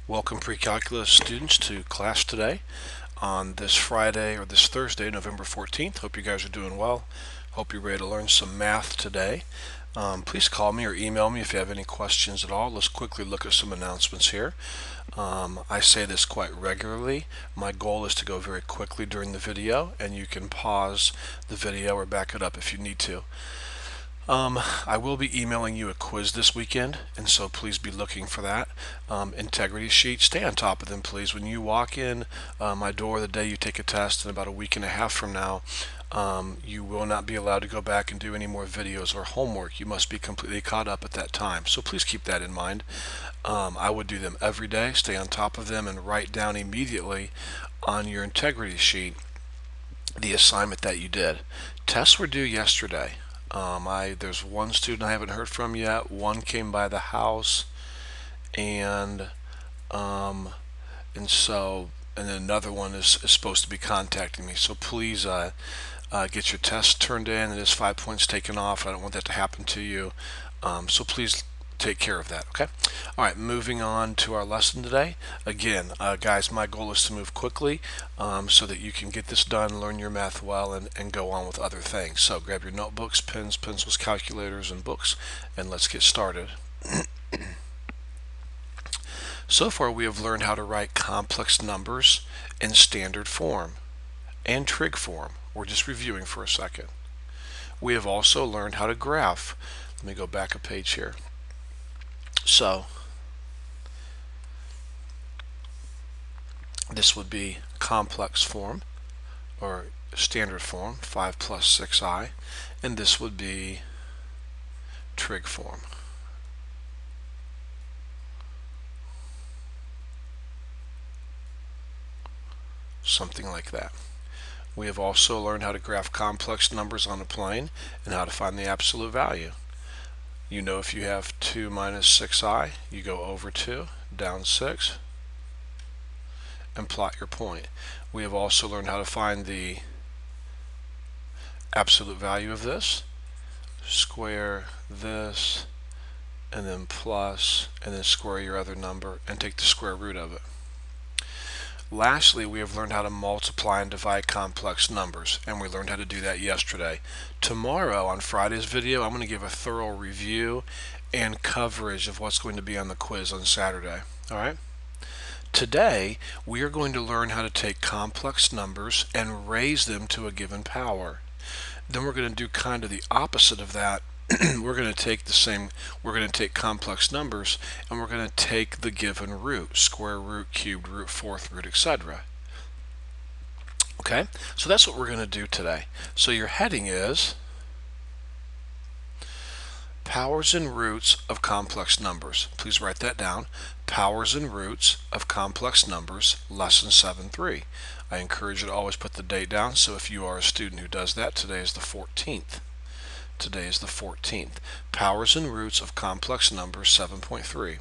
Welcome pre-calculus students to class today on this Friday or this Thursday, November 14th. Hope you guys are doing well. Hope you're ready to learn some math today. Please call me or email me if you have any questions at all. Let's quickly look at some announcements here. I say this quite regularly. My goal is to go very quickly during the video, and you can pause the video or back it up if you need to. I will be emailing you a quiz this weekend, and so please be looking for that. Integrity sheets, stay on top of them, please. When you walk in my door the day you take a test, in about a week and a half from now, you will not be allowed to go back and do any more videos or homework. You must be completely caught up at that time, so please keep that in mind. I would do them every day, stay on top of them, and write down immediately on your integrity sheet the assignment that you did. Tests were due yesterday. There's one student I haven't heard from yet. One came by the house, and then another one is supposed to be contacting me. So please get your test turned in. It is 5 points taken off. I don't want that to happen to you. So please take care of that, okay? All right, moving on to our lesson today. Again, guys, my goal is to move quickly so that you can get this done, learn your math well, and go on with other things. So grab your notebooks, pens, pencils, calculators, and books, and let's get started. So far, we have learned how to write complex numbers in standard form and trig form. We're just reviewing for a second. We have also learned how to graph. Let me go back a page here. So this would be complex form or standard form, 5 plus 6i, and this would be trig form. Something like that. We have also learned how to graph complex numbers on a plane and how to find the absolute value. You know, if you have 2 minus 6i, you go over 2, down 6, and plot your point. We have also learned how to find the absolute value of this. Square this, and then plus, and then square your other number, and take the square root of it. Lastly, we have learned how to multiply and divide complex numbers, and we learned how to do that yesterday. Tomorrow, on Friday's video, I'm going to give a thorough review and coverage of what's going to be on the quiz on Saturday. All right? Today, we are going to learn how to take complex numbers and raise them to a given power. Then we're going to do kind of the opposite of that. We're going to take complex numbers, and we're going to take the given root, square root, cubed root, fourth root, etc. Okay, so that's what we're going to do today. So your heading is powers and roots of complex numbers. Please write that down. Powers and roots of complex numbers, lesson 7-3. I encourage you to always put the date down, so if you are a student who does that, today is the 14th. Today is the 14th. Powers and roots of complex numbers 7.3.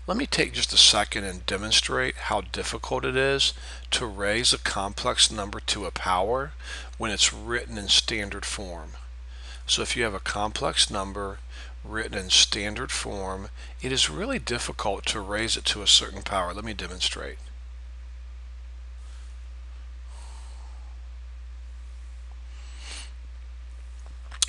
Let me take just a second and demonstrate how difficult it is to raise a complex number to a power when it's written in standard form. So if you have a complex number written in standard form, it is really difficult to raise it to a certain power. Let me demonstrate.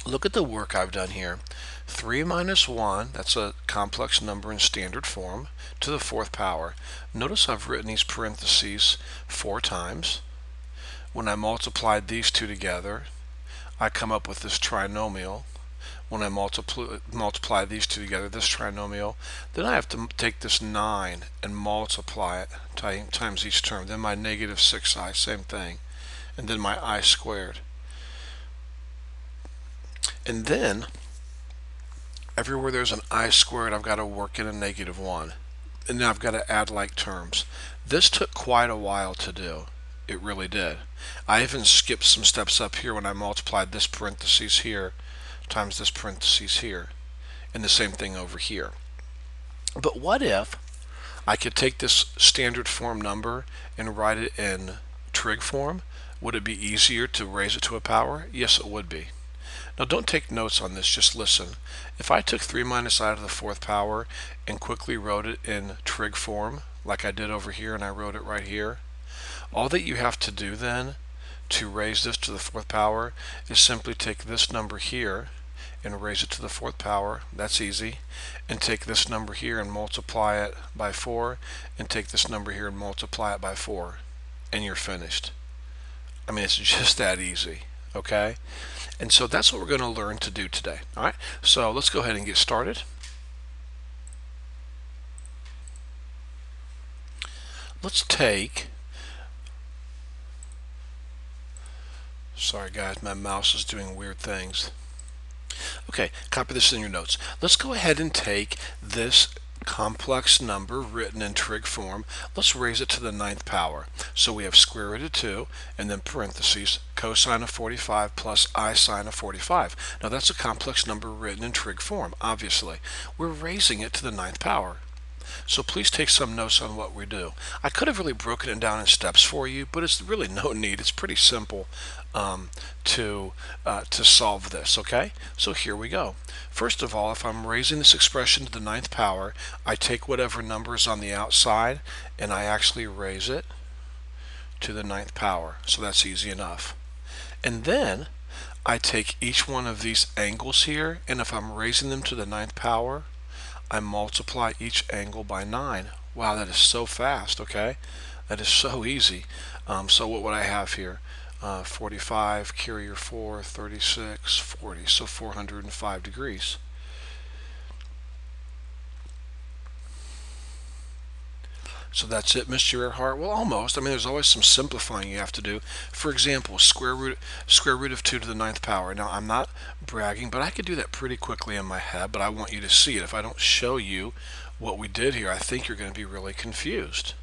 Look at the work I've done here. 3 minus 1, that's a complex number in standard form, to the fourth power. Notice I've written these parentheses 4 times. When I multiplied these two together, I come up with this trinomial. When I multiply these two together, this trinomial, then I have to take this 9 and multiply it times each term. Then my negative 6i, same thing. And then my I squared. And then, everywhere there's an I squared, I've got to work in a negative 1. And then I've got to add like terms. This took quite a while to do. It really did. I even skipped some steps up here when I multiplied this parentheses here times this parentheses here. And the same thing over here. But what if I could take this standard form number and write it in trig form? Would it be easier to raise it to a power? Yes, it would be. Now don't take notes on this, just listen. If I took 3 minus I to the fourth power and quickly wrote it in trig form, like I did over here and I wrote it right here, all that you have to do then to raise this to the fourth power is simply take this number here and raise it to the fourth power. That's easy. And take this number here and multiply it by 4, and take this number here and multiply it by 4, and you're finished. I mean, it's just that easy, okay? And so that's what we're going to learn to do today. All right, so let's go ahead and get started. Let's take, sorry guys, my mouse is doing weird things. Okay, copy this in your notes. Let's go ahead and take this complex number written in trig form. Let's raise it to the 9th power. So we have square root of 2 and then parentheses cosine of 45 plus I sine of 45. Now that's a complex number written in trig form, obviously. We're raising it to the 9th power. So please take some notes on what we do. I could have really broken it down in steps for you, but it's really no need. It's pretty simple to solve this, okay? So here we go. First of all, if I'm raising this expression to the 9th power, I take whatever number is on the outside and I actually raise it to the 9th power. So that's easy enough. And then I take each one of these angles here, and if I'm raising them to the 9th power, I multiply each angle by 9. Wow, that is so fast, okay? That is so easy. So what would I have here? 45, carrier 4, 36, 40, so 405 degrees. So that's it, Mr. Earhart? Well, almost. I mean, there's always some simplifying you have to do. For example, square root of 2 to the 9th power. Now, I'm not bragging, but I could do that pretty quickly in my head, but I want you to see it. If I don't show you what we did here, I think you're going to be really confused.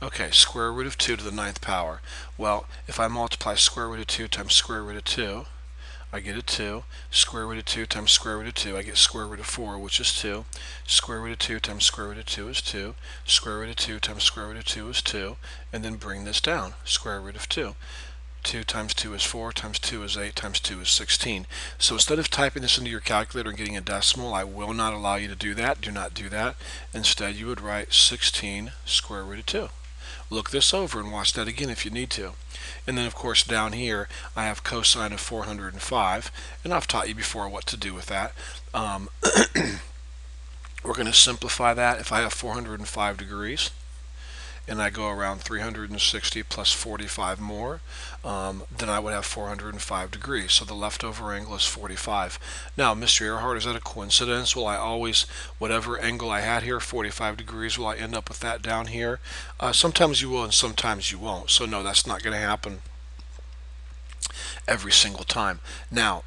Okay, square root of 2 to the 9th power. Well, if I multiply square root of 2 times square root of 2, I get a 2. Square root of 2 times square root of 2, I get square root of 4, which is 2. Square root of 2 times square root of 2 is 2. Square root of 2 times square root of 2 is 2. And then bring this down. Square root of 2. 2 times 2 is 4, times 2 is 8, times 2 is 16. So instead of typing this into your calculator and getting a decimal, I will not allow you to do that. Do not do that. Instead, you would write 16 square root of 2. Look this over and watch that again if you need to. And then of course down here I have cosine of 405, and I've taught you before what to do with that. We're going to simplify that. If I have 405 degrees and I go around 360 plus 45 more, then I would have 405 degrees. So the leftover angle is 45. Now, Mr. Earhart, is that a coincidence? Will I always, whatever angle I had here, 45 degrees, will I end up with that down here? Sometimes you will and sometimes you won't. So no, that's not going to happen every single time. Now,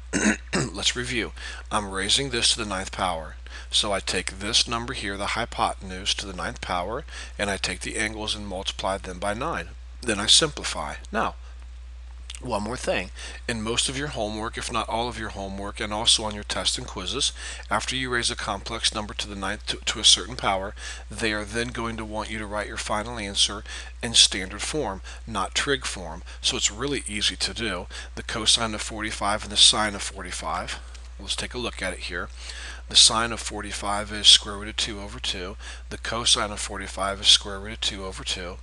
let's review. I'm raising this to the 9th power. So I take this number here, the hypotenuse, to the 9th power, and I take the angles and multiply them by 9. Then I simplify. Now, one more thing. In most of your homework, if not all of your homework, and also on your tests and quizzes, after you raise a complex number to the 9th to a certain power, they are then going to want you to write your final answer in standard form, not trig form. So it's really easy to do. The cosine of 45 and the sine of 45. Let's take a look at it here. The sine of 45 is square root of 2 over 2. The cosine of 45 is square root of 2 over 2.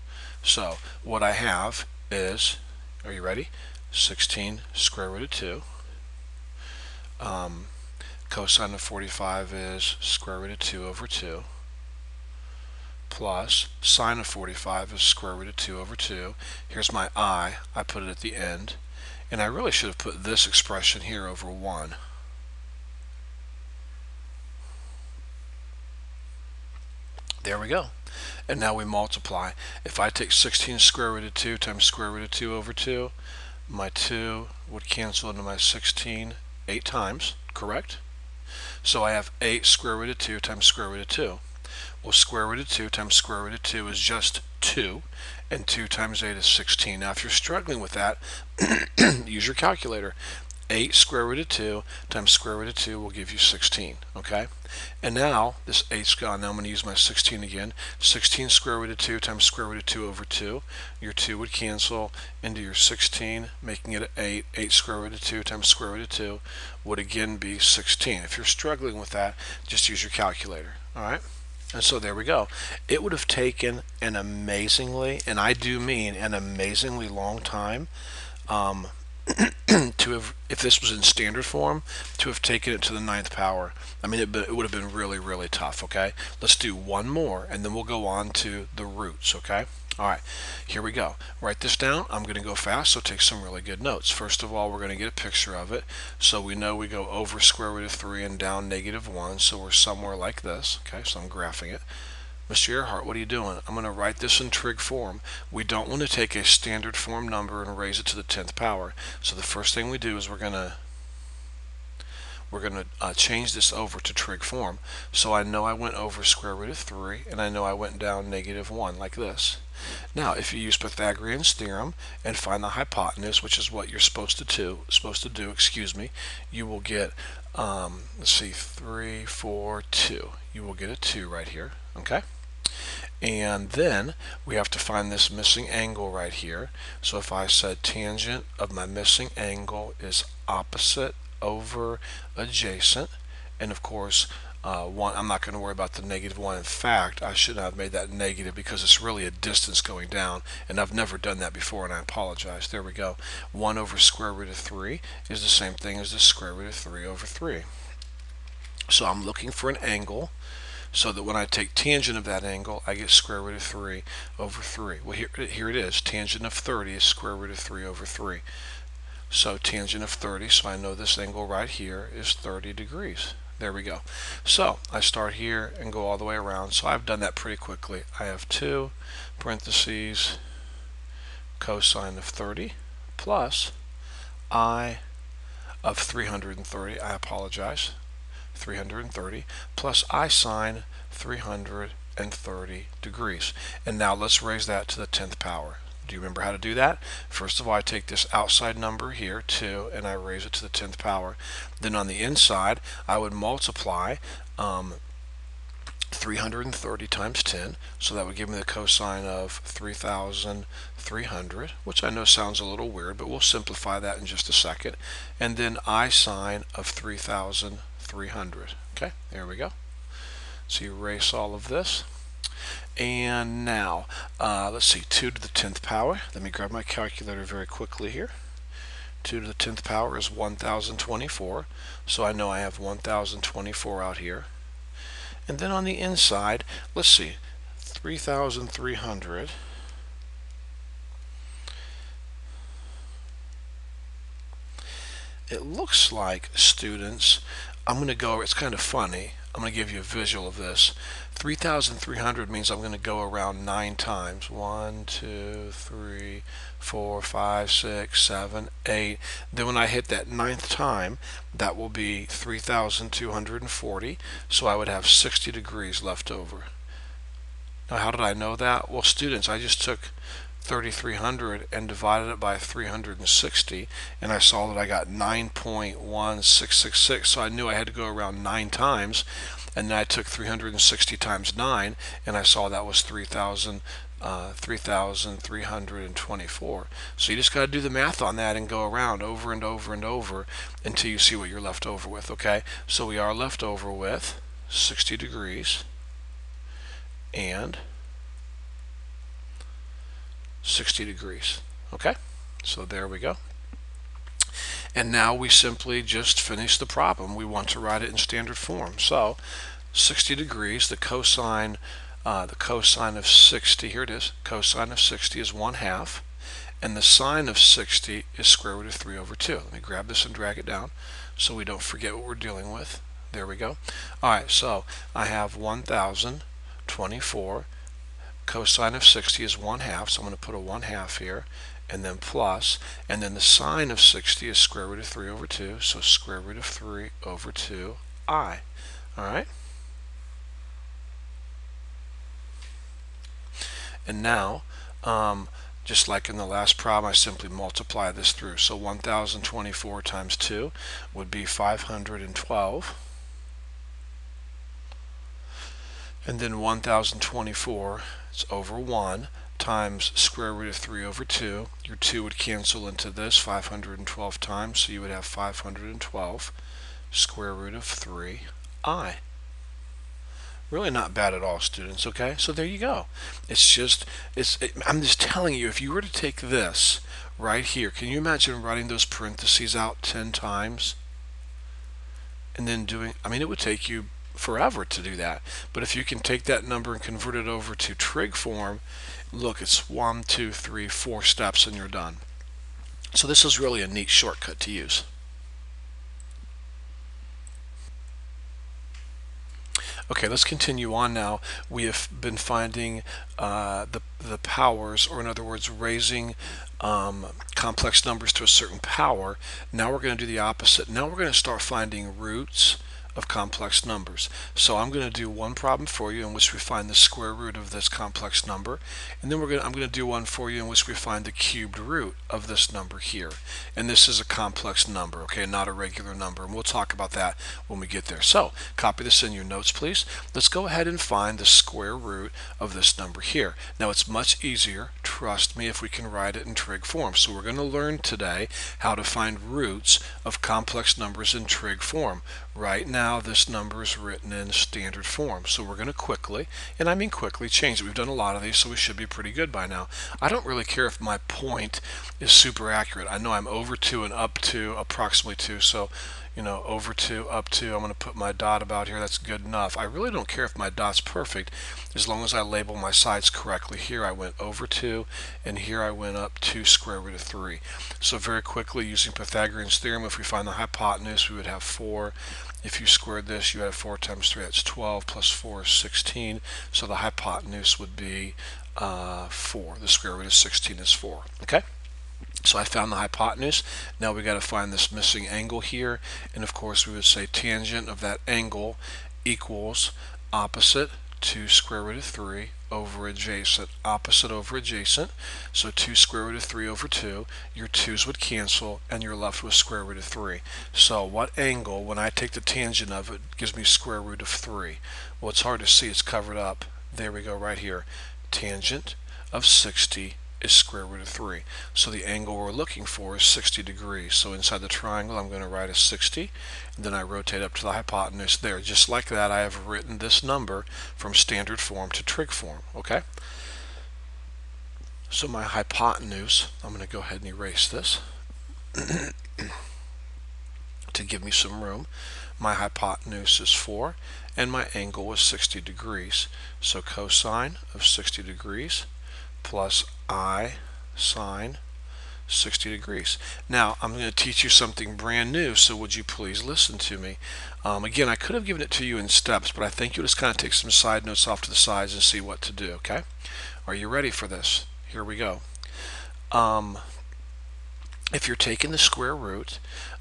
So what I have is, are you ready? 16 square root of 2. Cosine of 45 is square root of 2 over 2. Plus sine of 45 is square root of 2 over 2. Here's my I put it at the end. And I really should have put this expression here over 1. There we go. And now we multiply. If I take 16 square root of 2 times square root of 2 over 2, my 2 would cancel into my 16 8 times, correct? So I have 8 square root of 2 times square root of 2. Well, square root of 2 times square root of 2 is just 2, and 2 times 8 is 16. Now if you're struggling with that, use your calculator. 8 square root of 2 times square root of 2 will give you 16, okay? And now, this 8's gone. Now I'm going to use my 16 again. 16 square root of 2 times square root of 2 over 2. Your 2 would cancel into your 16, making it 8. 8 square root of 2 times square root of 2 would again be 16. If you're struggling with that, just use your calculator, all right? And so there we go. It would have taken an amazingly, and I do mean an amazingly long time, um, to have, if this was in standard form, to have taken it to the ninth power. I mean, it would have been really, really tough, okay? Let's do one more, and then we'll go on to the roots, okay? All right, here we go. Write this down. I'm going to go fast, so take some really good notes. First of all, we're going to get a picture of it. So we know we go over square root of 3 and down -1, so we're somewhere like this, okay? So I'm graphing it. Mr. Earhart, what are you doing? I'm going to write this in trig form. We don't want to take a standard form number and raise it to the 10th power. So the first thing we do is we're going to change this over to trig form. So I know I went over square root of 3, and I know I went down -1, like this. Now, if you use Pythagorean's theorem and find the hypotenuse, which is what you're supposed to do, excuse me, you will get, let's see, 3, 4, 2. You will get a 2 right here, okay? And then we have to find this missing angle right here. So if I said tangent of my missing angle is opposite over adjacent, and of course I'm not going to worry about the -1. In fact, I should have made that negative because it's really a distance going down, and I've never done that before, and I apologize. There we go. 1 over square root of 3 is the same thing as the square root of 3 over 3. So I'm looking for an angle, so that when I take tangent of that angle, I get square root of 3 over 3. Well, here it is. Tangent of 30 is square root of 3 over 3. So tangent of 30, so I know this angle right here is 30 degrees. There we go. So I start here and go all the way around. So I've done that pretty quickly. I have 2 parentheses cosine of 30 plus I of 330. I apologize. 330 plus I sine 330 degrees. And now let's raise that to the 10th power. Do you remember how to do that? First of all, I take this outside number here, 2, and I raise it to the 10th power. Then on the inside, I would multiply 330 times 10, so that would give me the cosine of 3,300, which I know sounds a little weird, but we'll simplify that in just a second. And then I sine of 3,300. Okay, there we go. So you erase all of this. And now, let's see, 2 to the 10th power. Let me grab my calculator very quickly here. 2 to the 10th power is 1,024. So I know I have 1,024 out here. And then on the inside, let's see, 3,300. It looks like, students, I'm going to go, it's kind of funny. I'm going to give you a visual of this. 3,300 means I'm going to go around 9 times. 1, 2, 3, 4, 5, 6, 7, 8. Then when I hit that 9th time, that will be 3,240. So I would have 60 degrees left over. Now, how did I know that? Well, students, I just took 3,300 and divided it by 360, and I saw that I got 9.1666, so I knew I had to go around 9 times, and then I took 360 times 9, and I saw that was 3,324. So you just got to do the math on that and go around over and over and over until you see what you're left over with, okay? So we are left over with 60 degrees and 60 degrees. Okay, so there we go. And now we simply just finish the problem. We want to write it in standard form. So 60 degrees, the cosine of 60, here it is, cosine of 60 is 1/2, and the sine of 60 is square root of 3 over 2. Let me grab this and drag it down so we don't forget what we're dealing with. There we go. All right, so I have 1,024. Cosine of 60 is 1/2, so I'm going to put a 1/2 here, and then plus, and then the sine of 60 is square root of 3 over 2, so square root of 3 over 2i. All right? And now, just like in the last problem, I simply multiply this through. So 1,024 times 2 would be 512. And then 1,024 is over 1 times square root of 3 over 2. Your 2 would cancel into this 512 times, so you would have 512 square root of 3i. Really not bad at all, students, okay? So there you go. I'm just telling you, if you were to take this right here, can you imagine writing those parentheses out 10 times? And then it would take you forever to do that. But if you can take that number and convert it over to trig form, look, it's 1, 2, 3, 4 steps and you're done. So this is really a neat shortcut to use. Okay, let's continue on now. We have been finding the powers, or in other words, raising complex numbers to a certain power. Now we're going to do the opposite. Now we're going to start finding roots of complex numbers. So I'm going to do one problem for you in which we find the square root of this complex number, and then I'm going to do one for you in which we find the cubed root of this number here. And this is a complex number, okay, not a regular number, and we'll talk about that when we get there. So copy this in your notes, please. Let's go ahead and find the square root of this number here. Now it's much easier, trust me, if we can write it in trig form. So we're going to learn today how to find roots of complex numbers in trig form. Right now this number is written in standard form, so we're going to quickly, and I mean quickly, change it. We've done a lot of these, so we should be pretty good by now. I don't really care if my point is super accurate. I know I'm over 2 and up to approximately 2, so over 2, up 2, I'm going to put my dot about here. That's good enough. I really don't care if my dot's perfect as long as I label my sides correctly. Here I went over 2, and here I went up 2 square root of 3. So very quickly, using Pythagorean's theorem, if we find the hypotenuse, we would have 4. If you squared this, you have 4 times 3, that's 12, plus 4 is 16. So the hypotenuse would be 4. The square root of 16 is 4. Okay? So I found the hypotenuse. Now we got to find this missing angle here, and of course we would say tangent of that angle equals opposite 2 square root of 3 over adjacent. Opposite over adjacent, so 2 square root of 3 over 2. Your 2's would cancel and you're left with square root of 3. So what angle, when I take the tangent of it, gives me square root of 3? Well, it's hard to see, it's covered up. There we go, right here. Tangent of 60 is square root of 3. So the angle we're looking for is 60 degrees. So inside the triangle I'm going to write a 60, and then I rotate up to the hypotenuse there. Just like that, I have written this number from standard form to trig form. Okay? So my hypotenuse, I'm going to go ahead and erase this to give me some room. My hypotenuse is 4 and my angle was 60 degrees. So cosine of 60 degrees plus I sine 60 degrees. Now I'm going to teach you something brand new, so would you please listen to me. Again, I could have given it to you in steps, but I think you'll just kind of take some side notes off to the sides and see what to do. Okay? Are you ready for this? Here we go. If you're taking the square root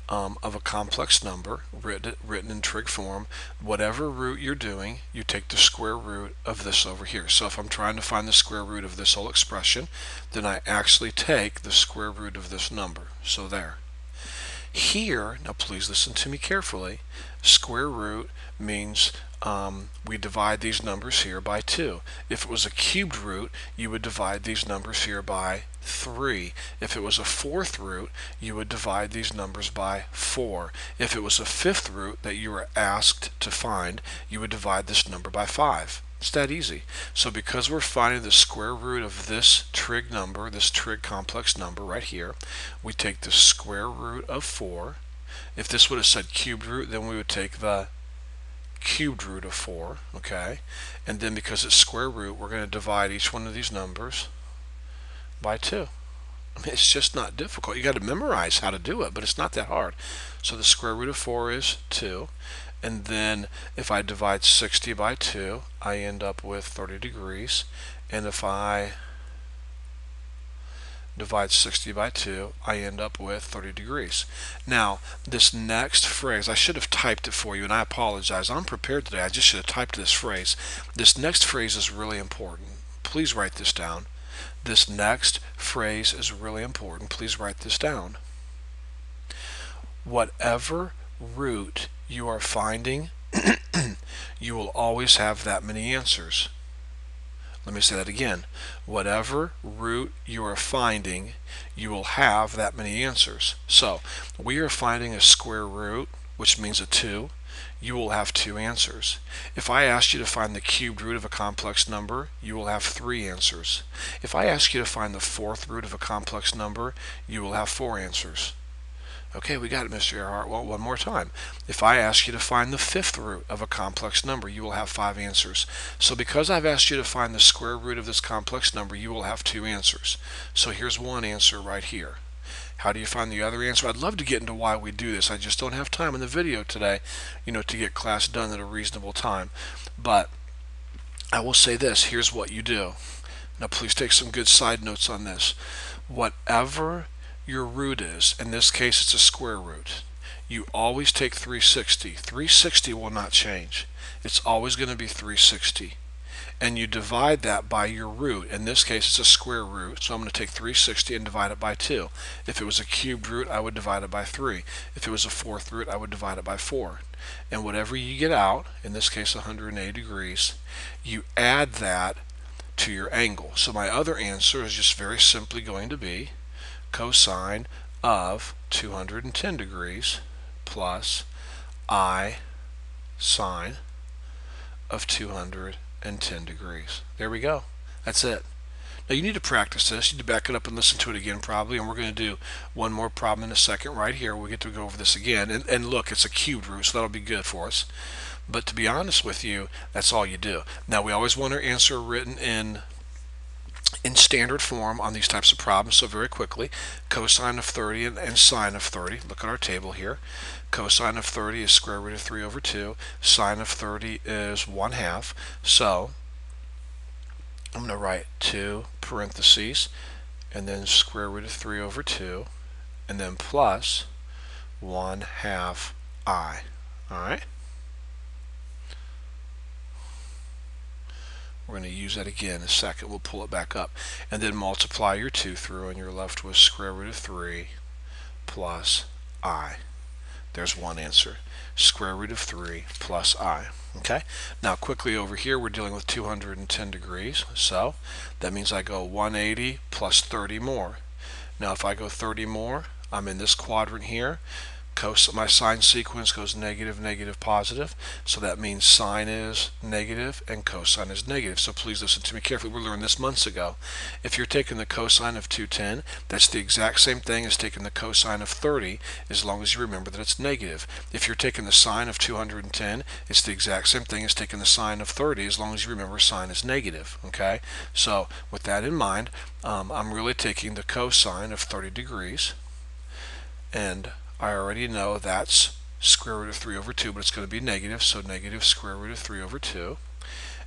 of a complex number written in trig form, whatever root you're doing, you take the square root of this over here. So if I'm trying to find the square root of this whole expression, then I actually take the square root of this number. So there. Here, now please listen to me carefully, square root means we divide these numbers here by 2. If it was a cubed root, you would divide these numbers here by 3. If it was a fourth root, you would divide these numbers by 4. If it was a fifth root that you were asked to find, you would divide this number by 5. It's that easy. So because we're finding the square root of this trig number, this trig complex number right here, we take the square root of 4. If this would have said cubed root, then we would take the cubed root of 4, okay? And then because it's square root, we're going to divide each one of these numbers by 2. I mean, it's just not difficult. You got to memorize how to do it, but it's not that hard. So the square root of 4 is 2. And then if I divide 60 by 2, I end up with 30 degrees. And if I divide 60 by 2, I end up with 30 degrees. Now, this next phrase, I should have typed it for you, and I apologize. I'm prepared today. I just should have typed this phrase. This next phrase is really important. Please write this down. This next phrase is really important. Please write this down. Whatever root you are finding, you will always have that many answers. Let me say that again. Whatever root you are finding, you will have that many answers. So we are finding a square root, which means a 2. you will have 2 answers. If I asked you to find the cubed root of a complex number, you will have 3 answers. If I ask you to find the 4th root of a complex number, you will have 4 answers. Okay, we got it, Mr. Earhart. Well, one more time. If I ask you to find the 5th root of a complex number, you will have 5 answers. So because I've asked you to find the square root of this complex number, you will have 2 answers. So here's one answer right here. How do you find the other answer? I'd love to get into why we do this. I just don't have time in the video today, to get class done at a reasonable time. But I will say this, here's what you do. Now please take some good side notes on this. Whatever your root is, in this case it's a square root, you always take 360. 360 will not change. It's always going to be 360. And you divide that by your root. In this case it's a square root, so I'm going to take 360 and divide it by 2. If it was a cubed root, I would divide it by 3. If it was a 4th root, I would divide it by 4. And whatever you get out, in this case 180 degrees, you add that to your angle. So my other answer is just very simply going to be cosine of 210 degrees plus I sine of 210 degrees. There we go. That's it. Now you need to practice this. You need to back it up and listen to it again probably, and we're going to do one more problem in a second right here. We'll get to go over this again. And look, it's a cubed root, so that'll be good for us. But to be honest with you, that's all you do. Now we always want our answer written in standard form on these types of problems. So very quickly, cosine of 30 and sine of 30. Look at our table here. Cosine of 30 is square root of 3 over 2. Sine of 30 is 1/2. So I'm going to write 2 parentheses and then square root of 3 over 2 and then plus 1/2 I. Alright? We're going to use that again in a second. We'll pull it back up. And then multiply your 2 through, and you're left with square root of 3 plus I. There's one answer. Square root of 3 plus I. Okay? Now quickly over here, we're dealing with 210 degrees. So that means I go 180 plus 30 more. Now if I go 30 more, I'm in this quadrant here. My sine sequence goes negative, negative, positive. So that means sine is negative and cosine is negative. So please listen to me carefully. We learned this months ago. If you're taking the cosine of 210, that's the exact same thing as taking the cosine of 30, as long as you remember that it's negative. If you're taking the sine of 210, it's the exact same thing as taking the sine of 30, as long as you remember sine is negative. Okay? So with that in mind, I'm really taking the cosine of 30 degrees, and I already know that's square root of 3 over 2, but it's going to be negative, so negative square root of 3 over 2.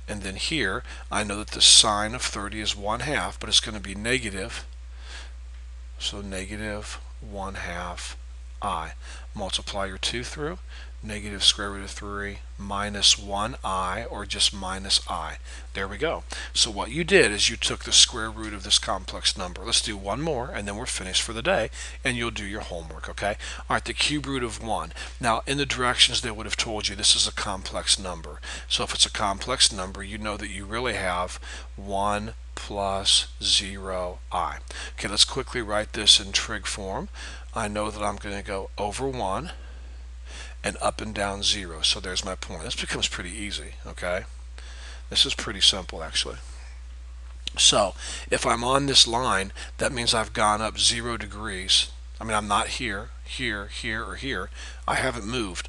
And then here, I know that the sine of 30 is 1/2, but it's going to be negative, so negative 1/2 I. Multiply your 2 through, negative square root of 3 minus 1I, or just minus I. There we go. So what you did is you took the square root of this complex number. Let's do one more and then we're finished for the day, and you'll do your homework, okay? All right, the cube root of 1. Now in the directions they would have told you this is a complex number. So if it's a complex number, you know that you really have 1 plus 0I. Okay, let's quickly write this in trig form. I know that I'm going to go over 1 and up and down 0. So there's my point. This becomes pretty easy, okay? This is pretty simple, actually. So if I'm on this line, that means I've gone up 0 degrees. I mean, I'm not here, here, here, or here. I haven't moved,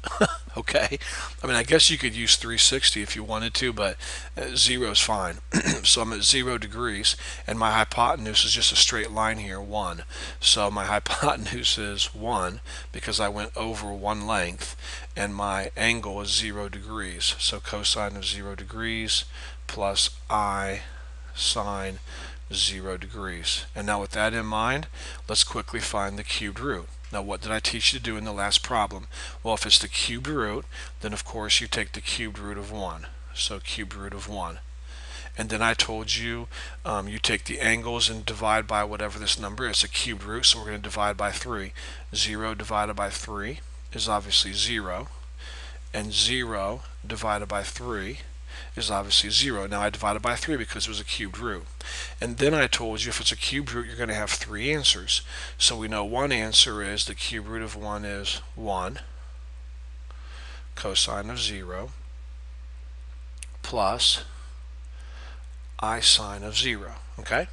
okay? I mean, I guess you could use 360 if you wanted to, but 0 is fine. So I'm at 0 degrees, and my hypotenuse is just a straight line here, 1. So my hypotenuse is 1 because I went over 1 length, and my angle is 0 degrees. So cosine of 0 degrees plus I sine 0 degrees. And now with that in mind, let's quickly find the cubed root. Now what did I teach you to do in the last problem? Well, if it's the cubed root, then of course you take the cubed root of 1. So cubed root of 1. And then I told you you take the angles and divide by whatever this number is. It's a cubed root, so we're going to divide by 3. 0 divided by 3 is obviously 0. And 0 divided by 3 is obviously 0. Now I divided by 3 because it was a cubed root. And then I told you if it's a cubed root, you're going to have 3 answers. So we know one answer is the cubed root of 1 is 1. cosine of 0 plus I sine of 0. Okay?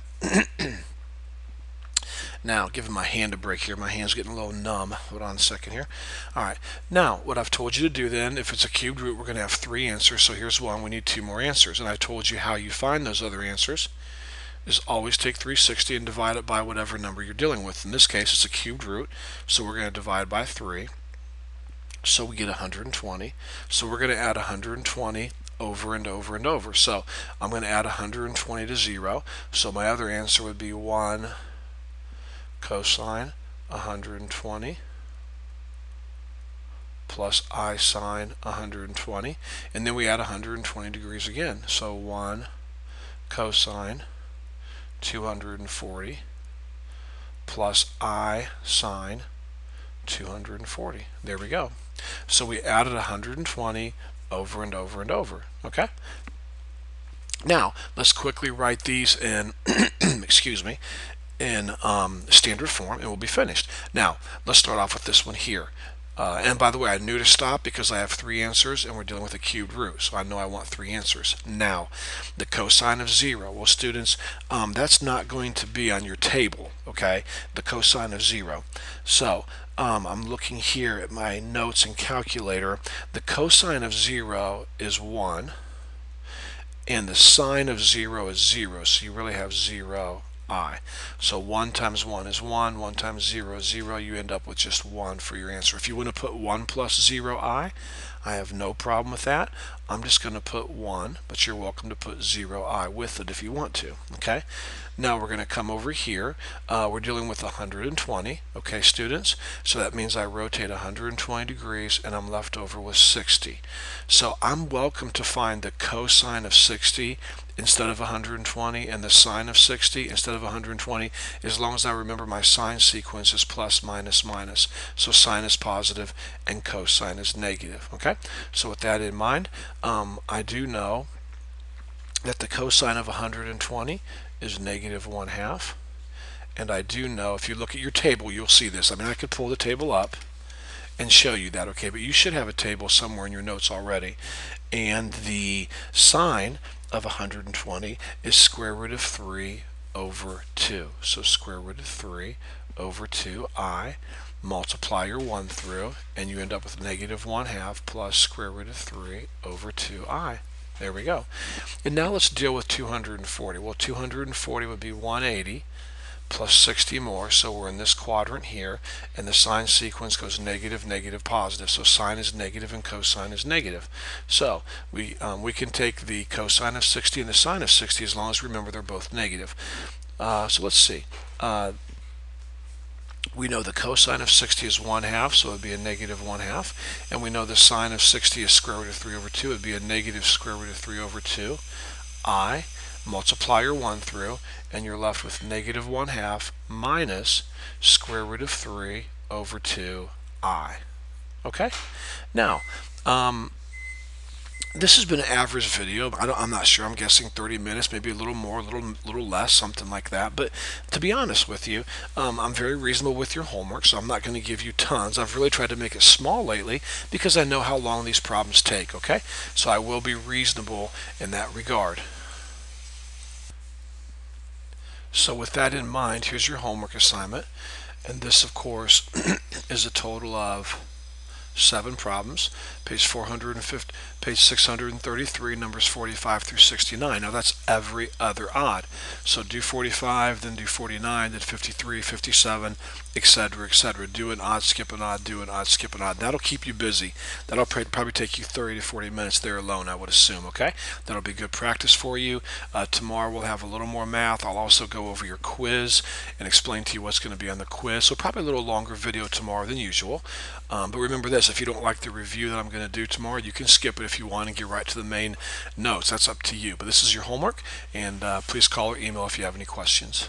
Now, giving my hand a break here. My hand's getting a little numb. Hold on a second here. All right. Now, what I've told you to do then, if it's a cubed root, we're going to have 3 answers. So here's one. We need 2 more answers. And I told you how you find those other answers is always take 360 and divide it by whatever number you're dealing with. In this case, it's a cubed root, so we're going to divide by 3. So we get 120. So we're going to add 120 over and over and over. So I'm going to add 120 to 0. So my other answer would be 1 cosine 120 plus I sine 120. And then we add 120 degrees again. So 1 cosine 240 plus I sine 240. There we go. So we added 120 over and over and over. Okay? Now, let's quickly write these in, excuse me, in standard form, and we'll be finished. Now, let's start off with this one here. And by the way, I knew to stop because I have 3 answers and we're dealing with a cubed root, so I know I want 3 answers. Now, the cosine of 0. Well, students, that's not going to be on your table, okay? The cosine of 0. So, I'm looking here at my notes and calculator. The cosine of 0 is 1, and the sine of 0 is 0, so you really have 0. I. So 1 times 1 is 1, 1 times 0 is 0, you end up with just 1 for your answer. If you want to put 1 plus 0I have no problem with that. I'm just going to put 1, but you're welcome to put 0I with it if you want to. Okay? Now we're going to come over here. We're dealing with 120, okay, students? So that means I rotate 120 degrees and I'm left over with 60. So I'm welcome to find the cosine of 60 instead of 120 and the sine of 60 instead of 120, as long as I remember my sine sequence is plus, minus, minus. So sine is positive and cosine is negative. Okay? So with that in mind, I do know that the cosine of 120 is negative 1/2. And I do know, if you look at your table, you'll see this. I mean, I could pull the table up and show you that, okay? But you should have a table somewhere in your notes already. And the sine of 120 is square root of 3 over 2. So square root of 3 over 2I. Multiply your 1 through, and you end up with negative 1/2 plus square root of 3 over 2I. There we go. And now let's deal with 240. Well, 240 would be 180 plus 60 more, so we're in this quadrant here, and the sine sequence goes negative, negative, positive. So sine is negative and cosine is negative. So we can take the cosine of 60 and the sine of 60 as long as we remember they're both negative. So let's see. We know the cosine of 60 is 1/2, so it would be a negative 1/2. And we know the sine of 60 is square root of 3 over 2. It would be a negative square root of 3 over 2. I. Multiply your 1 through, and you're left with negative 1/2 minus square root of 3 over 2I. Okay? Now, this has been an average video. I'm not sure. I'm guessing 30 minutes, maybe a little more, a little less, something like that. But to be honest with you, I'm very reasonable with your homework, so I'm not going to give you tons. I've really tried to make it small lately because I know how long these problems take, okay? So I will be reasonable in that regard. So with that in mind, here's your homework assignment. And this, of course, is a total of 7 problems. Page 450, page 633, numbers 45 through 69. Now that's every other odd. So do 45, then do 49, then 53, 57, etc., etc. Do an odd, skip an odd, do an odd, skip an odd. That'll keep you busy. That'll probably take you 30 to 40 minutes there alone, I would assume, okay? That'll be good practice for you. Tomorrow we'll have a little more math. I'll also go over your quiz and explain to you what's going to be on the quiz. So probably a little longer video tomorrow than usual. But remember this, if you don't like the review that I'm going to do tomorrow, you can skip it if you want and get right to the main notes. That's up to you. But this is your homework, and please call or email if you have any questions.